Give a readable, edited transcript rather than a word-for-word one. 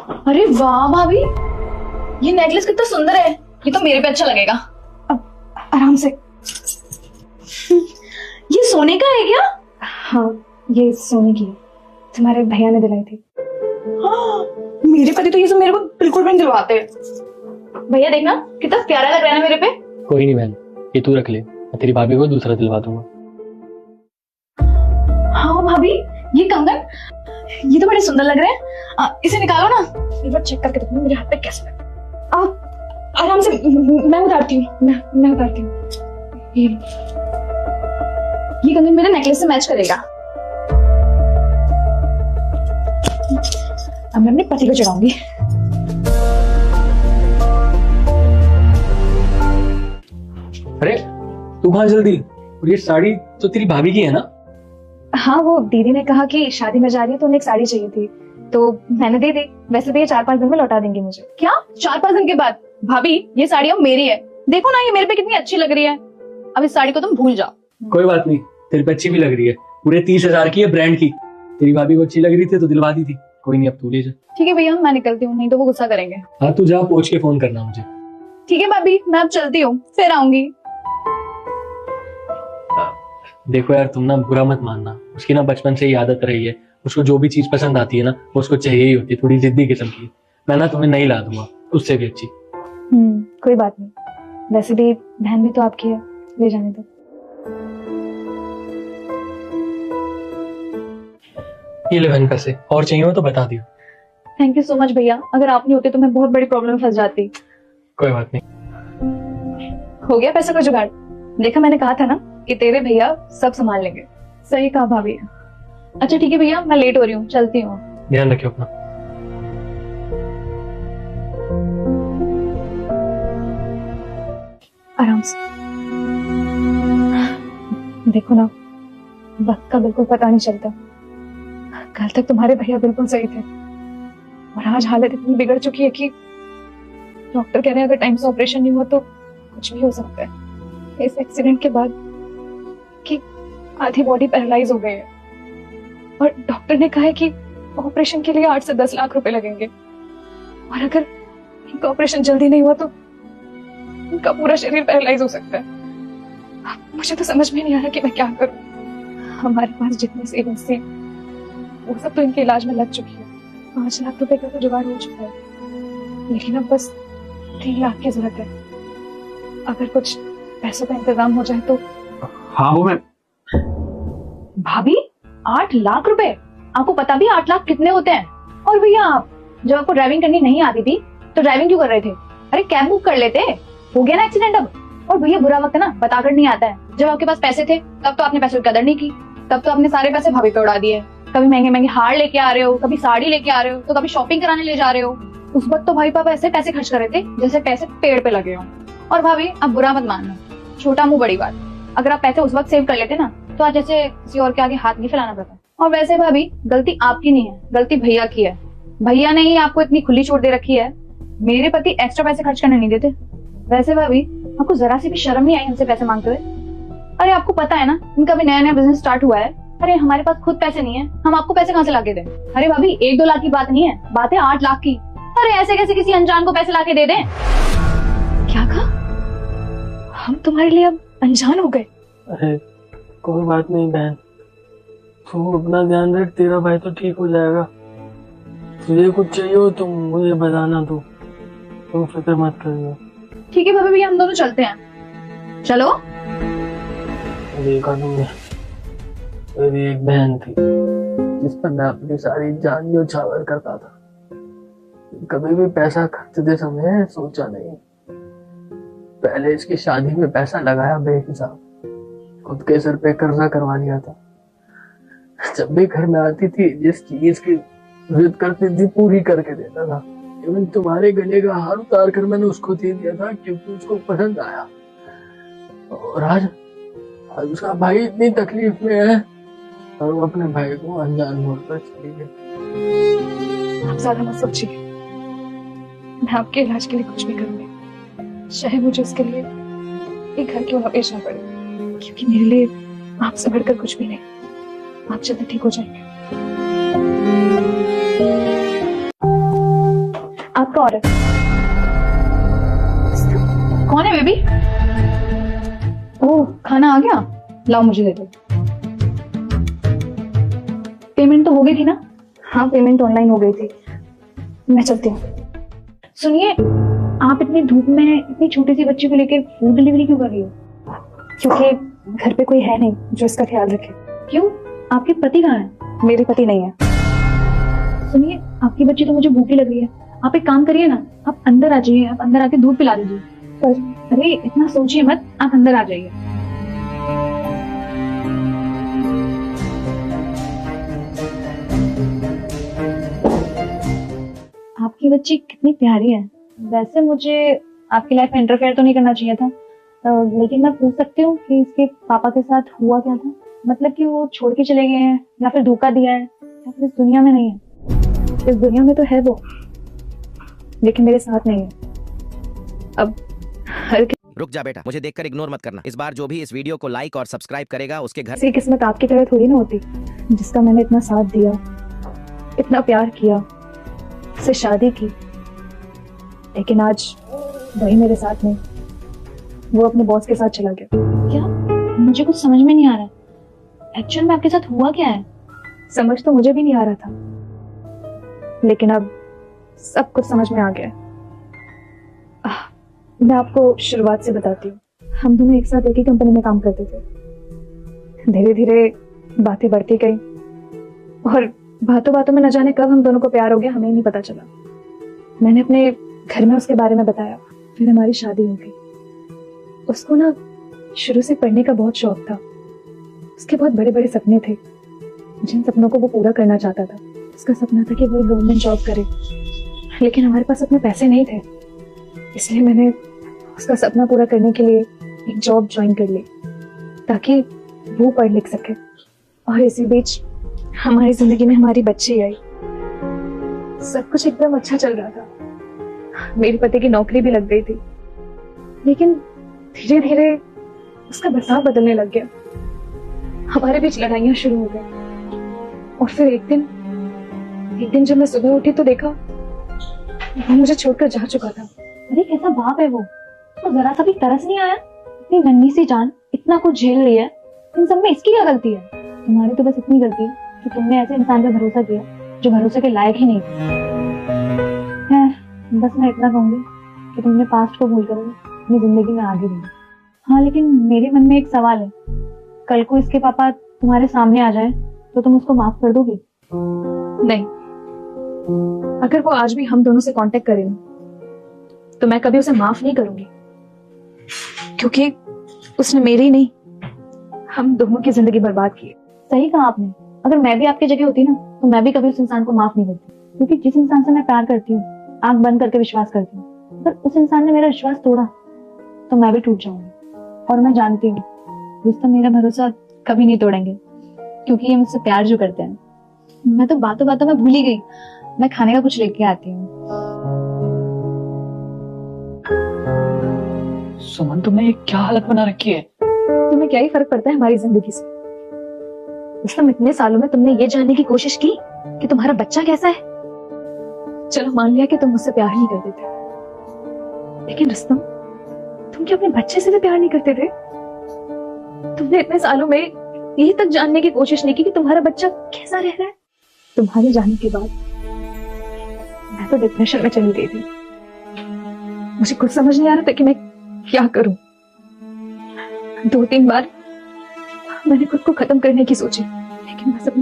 अरे वाह भाभी, ये नेकलेस कितना सुंदर है। ये तो मेरे पे अच्छा लगेगा। आराम से। ये सोने का है क्या? हाँ, ये सोने की है, तुम्हारे भैया ने दिलाई थी। हाँ, मेरे पति तो ये सब मेरे को बिल्कुल भी नहीं दिलवाते। भैया देखना कितना प्यारा लग रहा है ना मेरे पे। कोई नहीं बहन, ये तू रख ले, मैं तेरी भाभी को दूसरा दिलवा दूंगा। हाँ भाभी, ये कंगन ये तो बड़े सुंदर लग रहे हैं। इसे निकालो ना, एक बार चेक करके देखो मेरे हाथ पे कैसे लग रहा है। आप आराम से, मैं उतारती हूँ, मैं उतारती हूँ। ये कंगन मेरे नेकलेस से मैच करेगा। अब मैं अपने पति को चढ़ाऊंगी। अरे तू कहाँ जल्दी? और ये साड़ी तो तेरी भाभी की है ना? हाँ, वो दीदी ने कहा कि शादी में जा रही है तो उन्हें एक साड़ी चाहिए थी, तो मैंने दे दी। वैसे तो ये 4-5 दिन में लौटा देंगे मुझे। क्या 4-5 दिन के बाद? भाभी ये साड़ी अब मेरी है, देखो ना ये मेरे पे कितनी अच्छी लग रही है। अब इस साड़ी को तुम भूल जाओ। कोई बात नहीं, तेरे पे अच्छी भी लग रही है। पूरे 30,000 की है, ब्रांड की। तेरी भाभी को अच्छी लग रही थी तो दिलवा दी थी। कोई नहीं, अब तू ले जा। ठीक है भैया, मैं निकलती हूँ, नहीं तो वो गुस्सा करेंगे। हाँ तू जा, पूछ के फोन करना मुझे। ठीक है भाभी, मैं अब चलती हूँ, फिर आऊंगी। देखो यार, तुम ना बुरा मत मानना, उसकी ना बचपन से ही आदत रही है। उसको जो भी चीज पसंद आती है ना, वो उसको चाहिए ही होती है। थोड़ी जिद्दी किस्म की। मैं ना तुम्हें नहीं ला दूंगा, उससे भी अच्छी। कोई बात नहीं। वैसे भी बहन भी तो आपकी है, ले जाने दो। ये ले बहन पैसे, और चाहिए हो तो बता दियो। थैंक यू सो मच भैया, अगर आप नहीं होते तो मैं बहुत बड़ी प्रॉब्लम में फंस जाती। कोई बात नहीं। हो गया पैसे का जुगाड़। देखा, मैंने कहा था ना कि तेरे भैया सब संभाल लेंगे। सही कहा भाभी। अच्छा ठीक है भैया, मैं लेट हो रही हूँ, चलती हूँ। ध्यान रखियो अपना। आराम से। देखो ना, वक्त का बिल्कुल पता नहीं चलता। कल तक तुम्हारे भैया बिल्कुल सही थे और आज हालत इतनी बिगड़ चुकी है कि डॉक्टर कह रहे हैं अगर टाइम से ऑपरेशन नहीं हुआ तो कुछ भी हो सकता है। इस एक्सीडेंट के बाद कि आधी बॉडी पैरालाइज हो गई है और डॉक्टर ने कहा है कि ऑपरेशन के लिए 8 से 10 लाख रुपए लगेंगे और अगर इनका ऑपरेशन जल्दी नहीं हुआ तो इनका पूरा शरीर पैरालाइज हो सकता है। मुझे तो समझ में नहीं आ रहा कि मैं क्या करूं। हमारे पास जितनी सेविंग्स थी वो सब तो इनके इलाज में लग चुकी है। 5 लाख रुपए का तो जुगाड़ हो चुका है, लेकिन अब बस 3 लाख की जरूरत है। अगर कुछ पैसों का इंतजाम हो जाए तो। हाँ वो मैं। भाभी 8 लाख रुपए? आपको पता भी 8 लाख कितने होते हैं? और भैया आप जब आपको ड्राइविंग करनी नहीं आती थी तो ड्राइविंग क्यों कर रहे थे? अरे कैब बुक कर लेते, हो गया ना एक्सीडेंट अब। और भैया बुरा वक्त ना बताकर नहीं आता है। जब आपके पास पैसे थे तब तो आपने पैसों की कदर नहीं की, तब तो आपने सारे पैसे भाभी पे उड़ा दिए। कभी महंगे महंगे हार लेके आ रहे हो, कभी साड़ी लेके आ रहे हो, तो कभी शॉपिंग कराने ले जा रहे हो। उस वक्त तो भाई पापा ऐसे पैसे खर्च कर रहे थे जैसे पैसे पेड़ पे लगे हो। और भाभी अब बुरा मत मानना, छोटा मुंह बड़ी बात। अगर आप पैसे उस वक्त सेव कर लेते ना तो आज जैसे किसी और के आगे हाथ नहीं फैलाना पड़ता। और वैसे भाभी गलती आपकी नहीं है, गलती भैया की है। भैया ने ही आपको इतनी खुली छूट दे रखी है। मेरे पति एक्स्ट्रा पैसे खर्च करने नहीं देते। वैसे भाभी आपको जरा सी भी शर्म नहीं आई हमसे पैसे मांगते हुए? अरे आपको पता है ना, इनका भी नया नया बिजनेस स्टार्ट हुआ है। अरे हमारे पास खुद पैसे नहीं है, हम आपको पैसे कहाँ से लाके दें? अरे भाभी 1-2 लाख की बात नहीं है, बात है 8 लाख की। अरे ऐसे कैसे किसी अनजान को पैसे लाके दे दें? क्या कहा? हम तुम्हारे लिए अब अनजान हो गए? अरे कोई बात नहीं बहन, तू अपना ध्यान रख, तेरा भाई तो ठीक हो जाएगा। तुझे कुछ चाहिए हो तुम मुझे बताना, तुम फिक्र मत करियो। ठीक है भाभी, भैया हम दोनों चलते हैं। चलो। देखा तुमने, मेरी एक बहन थी जिस पर मैं अपनी सारी जान न्यौछावर करता था। कभी भी पैसा खर्चते समय सोचा नहीं। पहले इसकी शादी में पैसा लगाया बेहिसाब, खुद के सर पे कर्जा करवा लिया था। जब भी घर में आती थी जिस चीज की जिद करती थी पूरी करके देता था। इवन तुम्हारे गले का हार उतार कर मैंने उसको दे दिया था क्योंकि उसको पसंद आया। और आज उसका भाई इतनी तकलीफ में है और वो अपने भाई को अनजान मोड़कर चली गई। आप ज्यादा मत सोचिए, मैं आपके इलाज के लिए कुछ भी करूंगी, चाहे मुझे उसके लिए एक घर क्यों न बेचना पड़े, क्योंकि मेरे लिए आपसे बढ़कर कुछ भी नहीं। आप जल्दी ठीक हो जाएंगे। का ऑर्डर। कौन है बेबी? ओह, खाना आ गया, लाओ मुझे दे दो। पेमेंट तो हो गई थी ना? हाँ, पेमेंट ऑनलाइन हो गई थी। मैं चलती हूँ। सुनिए, आप इतनी धूप में इतनी छोटी सी बच्ची को लेकर फूड डिलीवरी क्यों कर रही हो? क्योंकि घर पे कोई है नहीं जो इसका ख्याल रखे। क्यों? आपके पति कहाँ है? मेरे पति नहीं है। सुनिए, आपकी बच्ची तो मुझे भूखी लग रही है, आप एक काम करिए ना, आप अंदर आ जाइए, आप अंदर आके दूध पिला दीजिए। पर अरे इतना सोचिए मत, आप अंदर आ जाइए। आपकी बच्ची कितनी प्यारी है। वैसे मुझे आपकी लाइफ में इंटरफेयर तो नहीं करना चाहिए था, लेकिन मैं पूछ सकती हूँ कि इसके पापा के साथ हुआ क्या था? मतलब कि वो छोड़ के चले गए हैं या फिर धोखा दिया है या फिर इस दुनिया में नहीं है? इस दुनिया में तो है वो, लेकिन मेरे साथ नहीं है। अब हर रुक जा बेटा, मुझे देखकर इग्नोर मत करना। इस बार जो भी इस वीडियो को लाइक और सब्सक्राइब करेगा उसके घर किसी की किस्मत आपकी तरह थोड़ी ना होती, जिसका मैंने इतना साथ दिया, इतना प्यार किया, उससे शादी की, लेकिन आज वही मेरे साथ नहीं, वो अपने बॉस के साथ चला गया। क्या? मुझे कुछ समझ में नहीं आ रहा है, एक्चुअल में आपके साथ हुआ क्या है? समझ तो मुझे भी नहीं आ रहा था, लेकिन अब सब कुछ समझ में आ गया है। मैं आपको शुरुआत से बताती हूँ। हम दोनों एक साथ एक ही कंपनी में काम करते थे। धीरे धीरे बातें बढ़ती गई और बातों बातों में न जाने कब हम दोनों को प्यार हो गया, हमें नहीं पता चला। मैंने अपने घर में उसके बारे में बताया, फिर हमारी शादी हो गई। उसको ना शुरू से पढ़ने का बहुत शौक था, उसके बहुत बड़े बड़े सपने थे, जिन सपनों को वो पूरा करना चाहता था। उसका सपना था कि वो गवर्नमेंट जॉब करे, लेकिन हमारे पास अपने पैसे नहीं थे, इसलिए मैंने उसका सपना पूरा करने के लिए एक जॉब ज्वाइन कर ली ताकि वो पढ़ लिख सके। और इसी बीच हमारी जिंदगी में हमारी बच्ची आई। सब कुछ एकदम अच्छा चल रहा था, मेरे पति की नौकरी भी लग गई थी, लेकिन धीरे धीरे उसका बर्ताव बदलने लग गया। हमारे बीच लड़ाइयां शुरू हो गई और फिर एक दिन जब मैं सुबह उठी तो देखा वो मुझे छोड़कर जा चुका था। अरे कैसा बाप है वो, तो जरा सा भी तरस नहीं आया? इतनी नन्ही सी जान इतना कुछ झेल रही है, इन सब में इसकी क्या गलती है? तुम्हारी तो बस इतनी गलती है कि तुमने ऐसे इंसान पर भरोसा किया जो भरोसे के लायक ही नहीं थे। बस मैं इतना कहूंगी कि तुमने पास्ट को भूल कर अपनी जिंदगी में आगे बढ़ो। हाँ, लेकिन मेरे मन में एक सवाल है, कल को इसके पापा तुम्हारे सामने आ जाए तो तुम उसको माफ कर दोगी? नहीं, अगर वो आज भी हम दोनों से कांटेक्ट करे तो मैं कभी उसे माफ नहीं करूंगी, क्योंकि उसने मेरी नहीं, हम दोनों की जिंदगी बर्बाद की है। सही कहा आपने, अगर मैं भी आपकी जगह होती ना तो मैं भी कभी उस इंसान को माफ नहीं करती, क्योंकि जिस इंसान से मैं प्यार करती हूँ, आंख बंद करके विश्वास करती हूँ, अगर उस इंसान ने मेरा विश्वास तोड़ा तो मैं भी टूट जाऊंगी। और मैं जानती हूँ रुस्तम मेरा भरोसा कभी नहीं तोड़ेंगे, क्योंकि ये मुझसे प्यार जो करते हैं। मैं तो बातों बातों में भूल ही गई, मैं खाने का कुछ लेके आती हूँ। सुमन, तुमने ये क्या हालत बना रखी है? तुम्हें क्या ही फर्क पड़ता है हमारी जिंदगी से? रुस्तम, इतने सालों में तुमने ये जानने की कोशिश की कि तुम्हारा बच्चा कैसा है? चलो मान लिया कि तुम मुझसे प्यार नहीं करते थे, लेकिन रुस्तम, तुम क्या अपने बच्चे से भी प्यार नहीं करते थे? तुमने इतने सालों में यही तक जानने की कोशिश नहीं की कि तुम्हारा बच्चा कैसा रह रहा है? तुम्हारे जाने के बाद मैं तो डिप्रेशन में चली गई थी। मुझे कुछ समझ नहीं आ रहा था कि मैं क्या करूं। 2-3 बार मैंने खुद को खत्म करने की सोची, लेकिन बस अपने